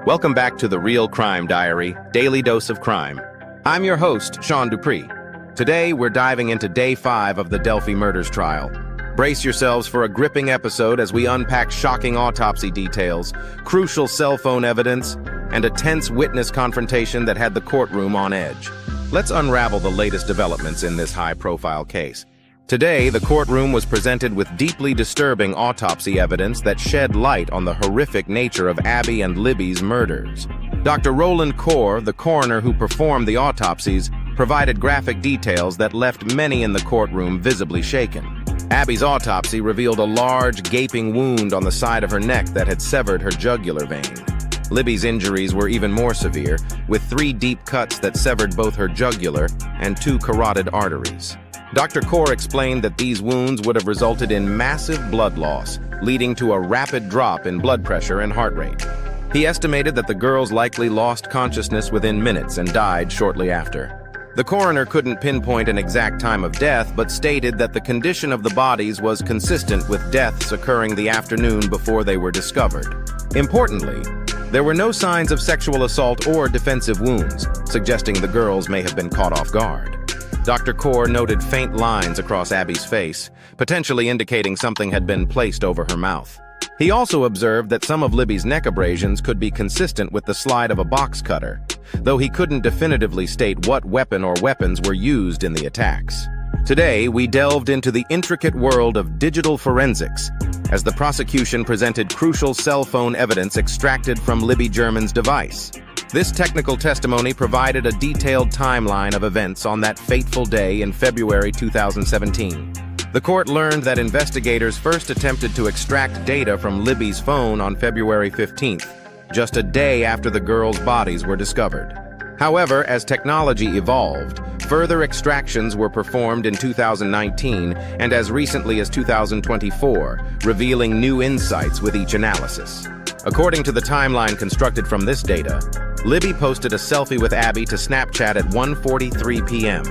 Welcome back to the Real Crime Diary, Daily Dose of Crime. I'm your host, Sean Dupree. Today, we're diving into Day 5 of the Delphi murders trial. Brace yourselves for a gripping episode as we unpack shocking autopsy details, crucial cell phone evidence, and a tense witness confrontation that had the courtroom on edge. Let's unravel the latest developments in this high-profile case. Today, the courtroom was presented with deeply disturbing autopsy evidence that shed light on the horrific nature of Abby and Libby's murders. Dr. Roland Kaur, the coroner who performed the autopsies, provided graphic details that left many in the courtroom visibly shaken. Abby's autopsy revealed a large, gaping wound on the side of her neck that had severed her jugular vein. Libby's injuries were even more severe, with 3 deep cuts that severed both her jugular and 2 carotid arteries. Dr. Kaur explained that these wounds would have resulted in massive blood loss, leading to a rapid drop in blood pressure and heart rate. He estimated that the girls likely lost consciousness within minutes and died shortly after. The coroner couldn't pinpoint an exact time of death, but stated that the condition of the bodies was consistent with deaths occurring the afternoon before they were discovered. Importantly, there were no signs of sexual assault or defensive wounds, suggesting the girls may have been caught off guard. Dr. Kaur noted faint lines across Abby's face, potentially indicating something had been placed over her mouth. He also observed that some of Libby's neck abrasions could be consistent with the slide of a box cutter, though he couldn't definitively state what weapon or weapons were used in the attacks. Today, we delved into the intricate world of digital forensics, as the prosecution presented crucial cell phone evidence extracted from Libby German's device. This technical testimony provided a detailed timeline of events on that fateful day in February 2017. The court learned that investigators first attempted to extract data from Libby's phone on February 15th, just a day after the girls' bodies were discovered. However, as technology evolved, further extractions were performed in 2019 and as recently as 2024, revealing new insights with each analysis. According to the timeline constructed from this data, Libby posted a selfie with Abby to Snapchat at 1:43 p.m.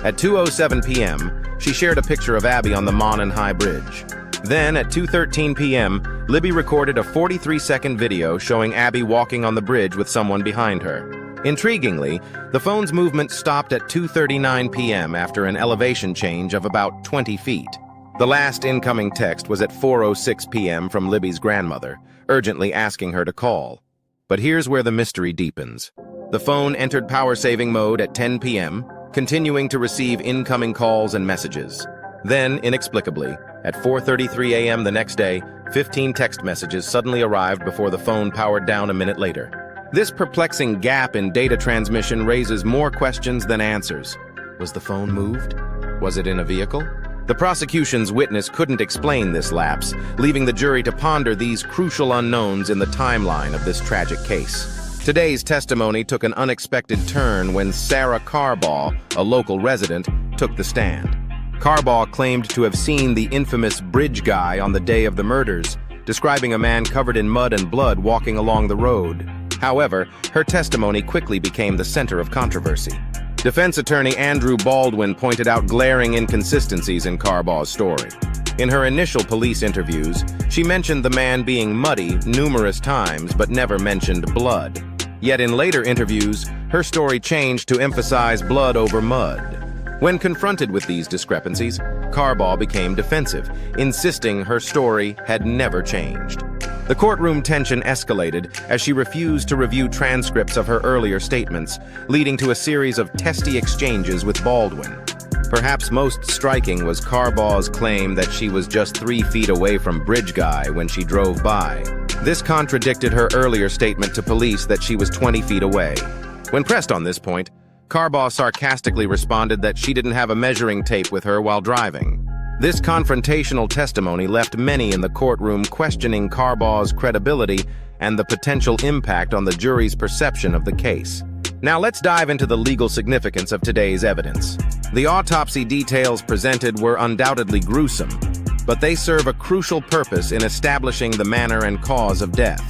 At 2:07 p.m., she shared a picture of Abby on the High Bridge. Then, at 2:13 p.m., Libby recorded a 43-second video showing Abby walking on the bridge with someone behind her. Intriguingly, the phone's movement stopped at 2:39 p.m. after an elevation change of about 20 feet. The last incoming text was at 4:06 p.m. from Libby's grandmother, urgently asking her to call. But here's where the mystery deepens. The phone entered power-saving mode at 10 p.m., continuing to receive incoming calls and messages. Then, inexplicably, at 4:33 a.m. the next day, 15 text messages suddenly arrived before the phone powered down a minute later. This perplexing gap in data transmission raises more questions than answers. Was the phone moved? Was it in a vehicle? The prosecution's witness couldn't explain this lapse, leaving the jury to ponder these crucial unknowns in the timeline of this tragic case. Today's testimony took an unexpected turn when Sarah Carbaugh, a local resident, took the stand. Carbaugh claimed to have seen the infamous bridge guy on the day of the murders, describing a man covered in mud and blood walking along the road. However, her testimony quickly became the center of controversy. Defense attorney Andrew Baldwin pointed out glaring inconsistencies in Carbaugh's story. In her initial police interviews, she mentioned the man being muddy numerous times but never mentioned blood. Yet in later interviews, her story changed to emphasize blood over mud. When confronted with these discrepancies, Carbaugh became defensive, insisting her story had never changed. The courtroom tension escalated as she refused to review transcripts of her earlier statements, leading to a series of testy exchanges with Baldwin. Perhaps most striking was Carbaugh's claim that she was just 3 feet away from Bridge Guy when she drove by. This contradicted her earlier statement to police that she was 20 feet away. When pressed on this point, Carbaugh sarcastically responded that she didn't have a measuring tape with her while driving. This confrontational testimony left many in the courtroom questioning Carbaugh's credibility and the potential impact on the jury's perception of the case. Now let's dive into the legal significance of today's evidence. The autopsy details presented were undoubtedly gruesome, but they serve a crucial purpose in establishing the manner and cause of death.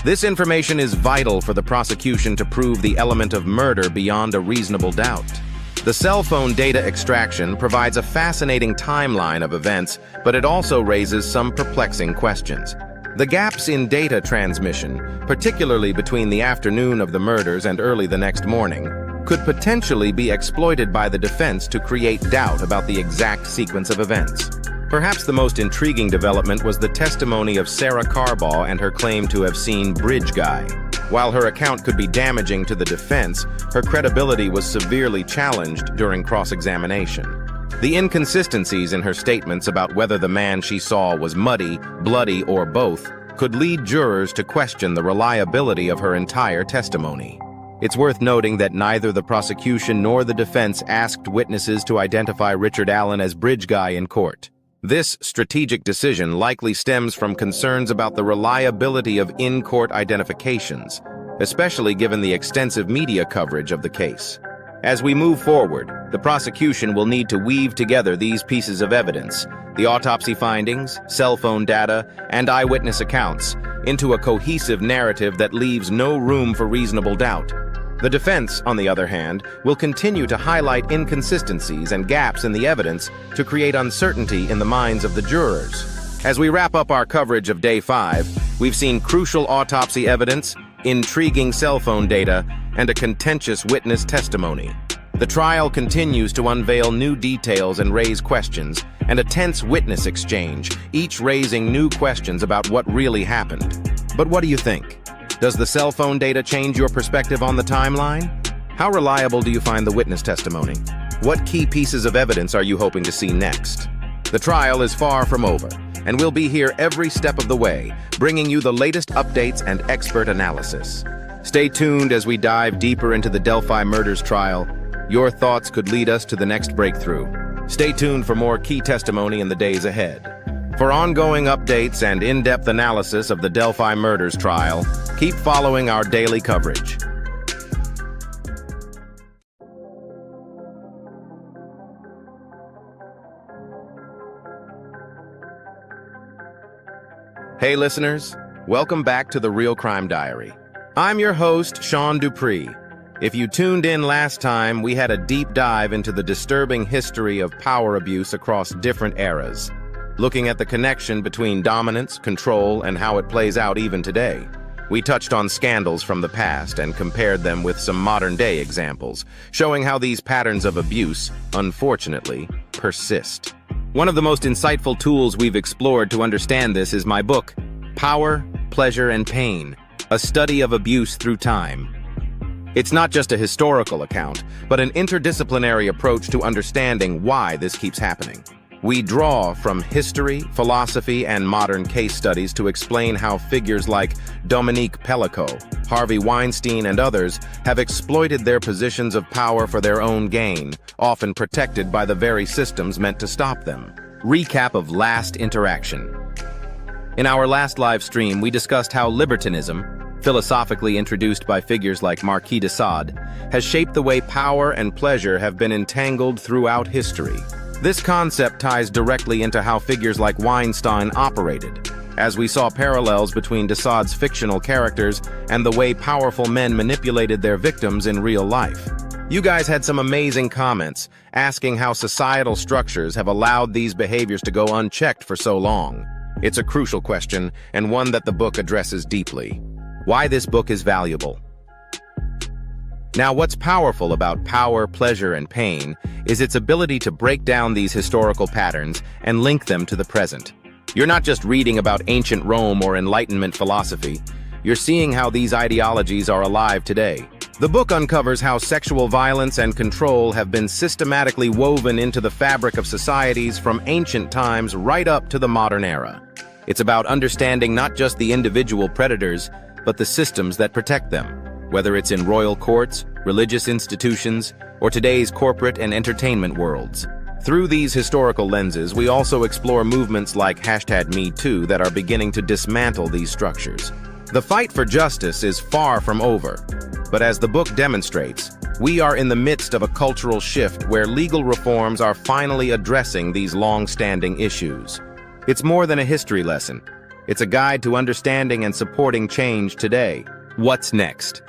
This information is vital for the prosecution to prove the element of murder beyond a reasonable doubt. The cell phone data extraction provides a fascinating timeline of events, but it also raises some perplexing questions. The gaps in data transmission, particularly between the afternoon of the murders and early the next morning, could potentially be exploited by the defense to create doubt about the exact sequence of events. Perhaps the most intriguing development was the testimony of Sarah Carbaugh and her claim to have seen Bridge Guy. While her account could be damaging to the defense, her credibility was severely challenged during cross-examination. The inconsistencies in her statements about whether the man she saw was muddy, bloody, or both could lead jurors to question the reliability of her entire testimony. It's worth noting that neither the prosecution nor the defense asked witnesses to identify Richard Allen as Bridge Guy in court. This strategic decision likely stems from concerns about the reliability of in-court identifications, especially given the extensive media coverage of the case. As we move forward, the prosecution will need to weave together these pieces of evidence, the autopsy findings, cell phone data, and eyewitness accounts, into a cohesive narrative that leaves no room for reasonable doubt. The defense, on the other hand, will continue to highlight inconsistencies and gaps in the evidence to create uncertainty in the minds of the jurors. As we wrap up our coverage of Day 5, we've seen crucial autopsy evidence, intriguing cell phone data, and a contentious witness testimony. The trial continues to unveil new details and raise questions, and a tense witness exchange, each raising new questions about what really happened. But what do you think? Does the cell phone data change your perspective on the timeline? How reliable do you find the witness testimony? What key pieces of evidence are you hoping to see next? The trial is far from over, and we'll be here every step of the way, bringing you the latest updates and expert analysis. Stay tuned as we dive deeper into the Delphi murders trial. Your thoughts could lead us to the next breakthrough. Stay tuned for more key testimony in the days ahead. For ongoing updates and in-depth analysis of the Delphi murders trial, keep following our daily coverage. Hey listeners, welcome back to the Real Crime Diary. I'm your host, Sean Dupree. If you tuned in last time, we had a deep dive into the disturbing history of power abuse across different eras, looking at the connection between dominance, control, and how it plays out even today. We touched on scandals from the past and compared them with some modern-day examples, showing how these patterns of abuse, unfortunately, persist. One of the most insightful tools we've explored to understand this is my book, Power, Pleasure, and Pain, a study of abuse through time. It's not just a historical account, but an interdisciplinary approach to understanding why this keeps happening. We draw from history, philosophy, and modern case studies to explain how figures like Dominique Pellico, Harvey Weinstein, and others have exploited their positions of power for their own gain, often protected by the very systems meant to stop them. Recap of last interaction. In our last live stream, we discussed how libertinism, philosophically introduced by figures like Marquis de Sade, has shaped the way power and pleasure have been entangled throughout history. This concept ties directly into how figures like Weinstein operated, as we saw parallels between de Sade's fictional characters and the way powerful men manipulated their victims in real life. You guys had some amazing comments, asking how societal structures have allowed these behaviors to go unchecked for so long. It's a crucial question, and one that the book addresses deeply. Why this book is valuable. Now, what's powerful about Power, Pleasure, and Pain is its ability to break down these historical patterns and link them to the present. You're not just reading about ancient Rome or Enlightenment philosophy. You're seeing how these ideologies are alive today. The book uncovers how sexual violence and control have been systematically woven into the fabric of societies from ancient times right up to the modern era. It's about understanding not just the individual predators, but the systems that protect them, whether it's in royal courts, religious institutions, or today's corporate and entertainment worlds. Through these historical lenses, we also explore movements like #MeToo that are beginning to dismantle these structures. The fight for justice is far from over, but as the book demonstrates, we are in the midst of a cultural shift where legal reforms are finally addressing these long-standing issues. It's more than a history lesson. It's a guide to understanding and supporting change today. What's next?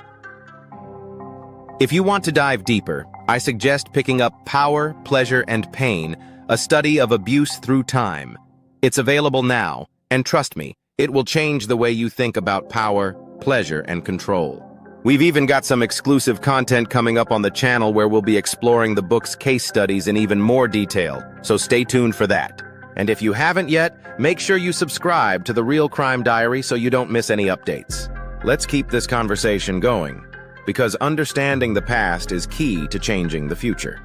If you want to dive deeper, I suggest picking up Power, Pleasure, and Pain, a study of abuse through time. It's available now, and trust me, It will change the way you think about power, pleasure, and control. We've even got some exclusive content coming up on the channel where we'll be exploring the book's case studies in even more detail, so stay tuned for that. And if you haven't yet, make sure you subscribe to The Real Crime Diary so you don't miss any updates. Let's keep this conversation going, because understanding the past is key to changing the future.